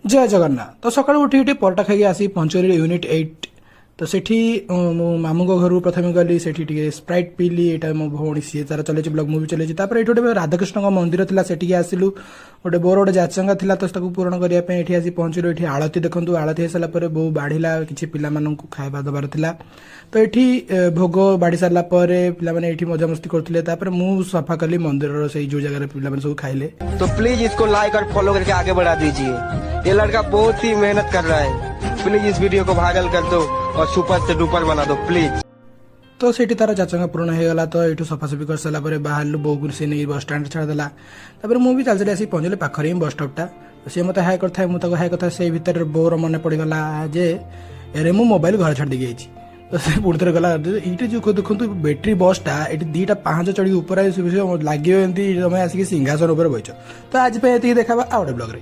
जय जगन्नाथ। तो सकाळୁ उठी परटा खाई आसी पंचरी यूनिट 8 तो सेठी मो मामू घर प्रथम गली सेठी टिके स्प्राइट पीली एटा मो भौणी सी तार चले ब्लॉग मुवी चले तापर एठी गोटे राधाकृष्ण मंदिर थिला सेठी आसिलु गोटे बोर गोटे जाचंगा थिला तो ताकू पूर्ण करिया पे एठी आसी पहुंचलु एठी आळती देखंतु आळती हेसला परे बहु बाढिला किछि पिला माननकु खाइबा दबार थिला तो एठी भोग बाढी सारला परे पिला माने एठी मजा मस्ती करथिले तापर मु सफा कली मंदिर रो सेही जो जगह रे पिला माने सब खाइले। तो प्लीज इसको लाइक और फॉलो करके आगे बढ़ा दीजिए। ये लड़का बहुत ही मेहनत कर रहा है, प्लीज इस वीडियो को वायरल कर दो और सुपर से डुपर बना दो प्लीज। तो सेठी तार जाचंगा पूर्ण हो गला तो ये सफासफी कर सारा बाहर बोऊ को सी नहीं बस स्टाण्ड छाड़देला मुझे चल चली आसी पहुंचली पाखर ही बस स्टॉप टा सी मत हाय करता मुझे हाय करता से भितर बोर मन पड़गला जे अरे मो मोबाइल घर छाड़ दी तो से पुणी थे गला ये जो देखो बैटेरी बसटा ये दीटा पाँच चढ़ी ऊपर लगे तुम आसिक सिंहासन बच तो आज देखा आउ गोटे ब्लॉग रे।